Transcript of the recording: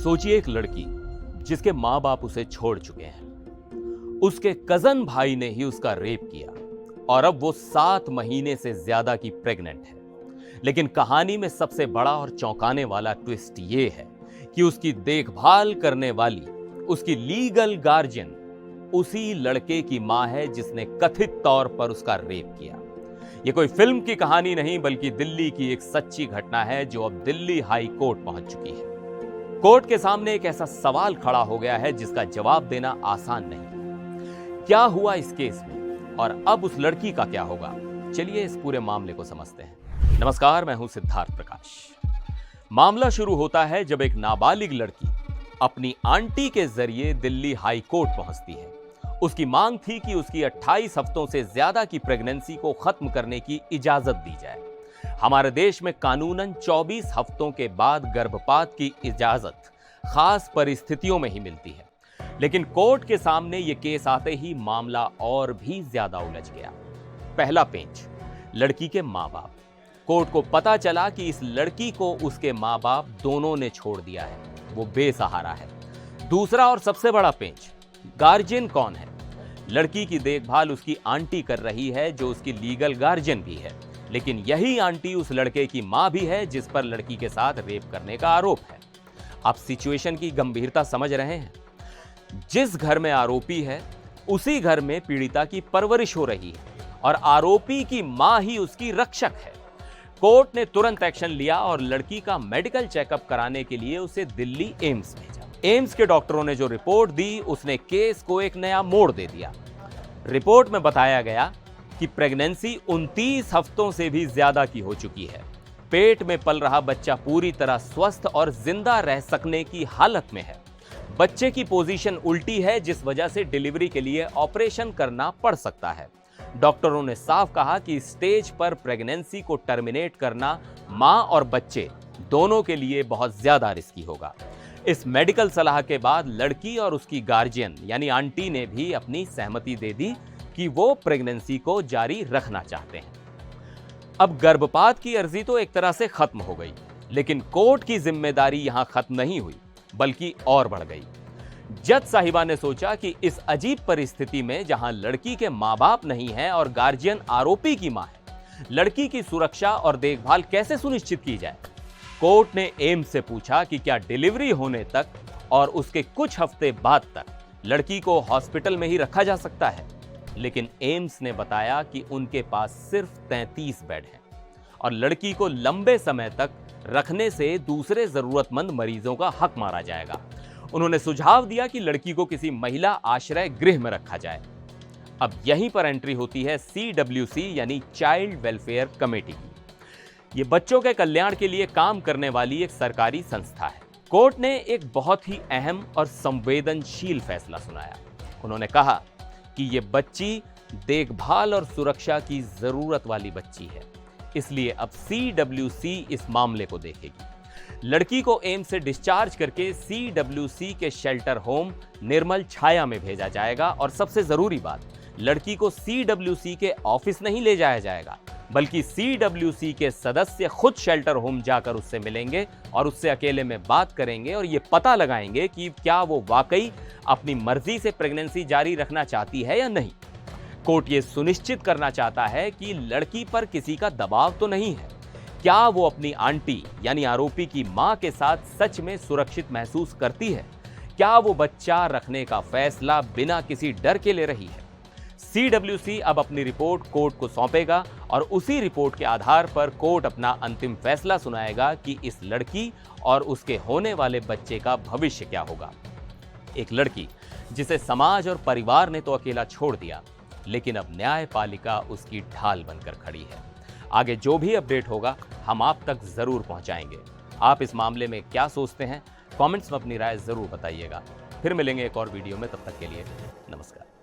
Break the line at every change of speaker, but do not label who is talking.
सोचिए एक लड़की जिसके माँ बाप उसे छोड़ चुके हैं, उसके कजन भाई ने ही उसका रेप किया और अब वो 7 महीने से ज्यादा की प्रेग्नेंट है। लेकिन कहानी में सबसे बड़ा और चौंकाने वाला ट्विस्ट ये है कि उसकी देखभाल करने वाली उसकी लीगल गार्जियन उसी लड़के की मां है जिसने कथित तौर पर उसका रेप किया। ये कोई फिल्म की कहानी नहीं बल्कि दिल्ली की एक सच्ची घटना है जो अब दिल्ली हाई कोर्ट पहुंच चुकी है। कोर्ट के सामने एक ऐसा सवाल खड़ा हो गया है जिसका जवाब देना आसान नहीं। क्या हुआ इस केस में और अब उस लड़की का क्या होगा? चलिए इस पूरे मामले को समझते हैं। नमस्कार, मैं हूं सिद्धार्थ प्रकाश। मामला शुरू होता है जब एक नाबालिग लड़की अपनी आंटी के जरिए दिल्ली हाई कोर्ट पहुंचती है। उसकी मांग थी कि उसकी 28 हफ्तों से ज्यादा की प्रेगनेंसी को खत्म करने की इजाजत दी जाए। हमारे देश में कानूनन 24 हफ्तों के बाद गर्भपात की इजाजत खास परिस्थितियों में ही मिलती है। लेकिन कोर्ट के सामने यह केस आते ही मामला और भी ज्यादा उलझ गया। पहला पेंच, लड़की के मां बाप। कोर्ट को पता चला कि इस लड़की को उसके मां बाप दोनों ने छोड़ दिया है, वो बेसहारा है। दूसरा और सबसे बड़ा पेंच, गार्जियन कौन है? लड़की की देखभाल उसकी आंटी कर रही है जो उसकी लीगल गार्जियन भी है, लेकिन यही आंटी उस लड़के की मां भी है जिस पर लड़की के साथ रेप करने का आरोप है। आप सिचुएशन की गंभीरता समझ रहे हैं? जिस घर में आरोपी है उसी घर में पीड़िता की परवरिश हो रही है और आरोपी की मां ही उसकी रक्षक है। कोर्ट ने तुरंत एक्शन लिया और लड़की का मेडिकल चेकअप कराने के लिए उसे दिल्ली एम्स भेजा। एम्स के डॉक्टरों ने जो रिपोर्ट दी उसने केस को एक नया मोड़ दे दिया। रिपोर्ट में बताया गया कि प्रेगनेंसी 29 हफ्तों से भी ज्यादा की हो चुकी है। पेट में पल रहा बच्चा पूरी तरह स्वस्थ और जिंदा रह सकने की हालत में है। बच्चे की पोजीशन उल्टी है जिस वजह से डिलीवरी के लिए ऑपरेशन करना पड़ सकता है। डॉक्टरों ने साफ कहा कि स्टेज पर प्रेगनेंसी को टर्मिनेट करना मां और बच्चे दोनों के लिए बहुत ज्यादा रिस्की होगा। इस मेडिकल सलाह के बाद लड़की और उसकी गार्जियन यानी आंटी ने भी अपनी सहमति दे दी कि वो प्रेगनेंसी को जारी रखना चाहते हैं। अब गर्भपात की अर्जी तो एक तरह से खत्म हो गई, लेकिन कोर्ट की जिम्मेदारी यहां खत्म नहीं हुई बल्कि और बढ़ गई। जज साहिबा ने सोचा कि इस अजीब परिस्थिति में जहां लड़की के मां बाप नहीं हैं और गार्जियन आरोपी की मां है, लड़की की सुरक्षा और देखभाल कैसे सुनिश्चित की जाए। कोर्ट ने एम्स से पूछा कि क्या डिलीवरी होने तक और उसके कुछ हफ्ते बाद तक लड़की को हॉस्पिटल में ही रखा जा सकता है, लेकिन एम्स ने बताया कि उनके पास सिर्फ 33 बेड हैं और लड़की को लंबे समय तक रखने से दूसरे जरूरतमंद मरीजों का हक मारा जाएगा। उन्होंने सुझाव दिया कि लड़की को किसी महिला आश्रय गृह में रखा जाए। अब यहीं पर एंट्री होती है CWC यानी चाइल्ड वेलफेयर कमेटी की। ये बच्चों के कल्याण के लिए काम करने वाली एक सरकारी संस्था है। कोर्ट ने एक बहुत ही अहम और संवेदनशील फैसला सुनाया। उन्होंने कहा कि ये बच्ची देखभाल और सुरक्षा की जरूरत वाली बच्ची है, इसलिए अब CWC इस मामले को देखेगी। लड़की को एम्स से डिस्चार्ज करके CWC के शेल्टर होम निर्मल छाया में भेजा जाएगा और सबसे जरूरी बात, लड़की को CWC के ऑफिस नहीं ले जाया जाएगा बल्कि CWC के सदस्य खुद शेल्टर होम जाकर उससे मिलेंगे और उससे अकेले में बात करेंगे और ये पता लगाएंगे कि क्या वो वाकई अपनी मर्जी से प्रेगनेंसी जारी रखना चाहती है या नहीं। कोर्ट ये सुनिश्चित करना चाहता है कि लड़की पर किसी का दबाव तो नहीं है। क्या वो अपनी आंटी यानी आरोपी की मां के साथ सच में सुरक्षित महसूस करती है? क्या वो बच्चा रखने का फैसला बिना किसी डर के ले रही है? CWC अब अपनी रिपोर्ट कोर्ट को सौंपेगा और उसी रिपोर्ट के आधार पर कोर्ट अपना अंतिम फैसला सुनाएगा कि इस लड़की और उसके होने वाले बच्चे का भविष्य क्या होगा। एक लड़की जिसे समाज और परिवार ने तो अकेला छोड़ दिया, लेकिन अब न्यायपालिका उसकी ढाल बनकर खड़ी है। आगे जो भी अपडेट होगा हम आप तक जरूर पहुंचाएंगे। आप इस मामले में क्या सोचते हैं? कमेंट्स में अपनी राय जरूर बताइएगा। फिर मिलेंगे एक और वीडियो में, तब तक के लिए नमस्कार।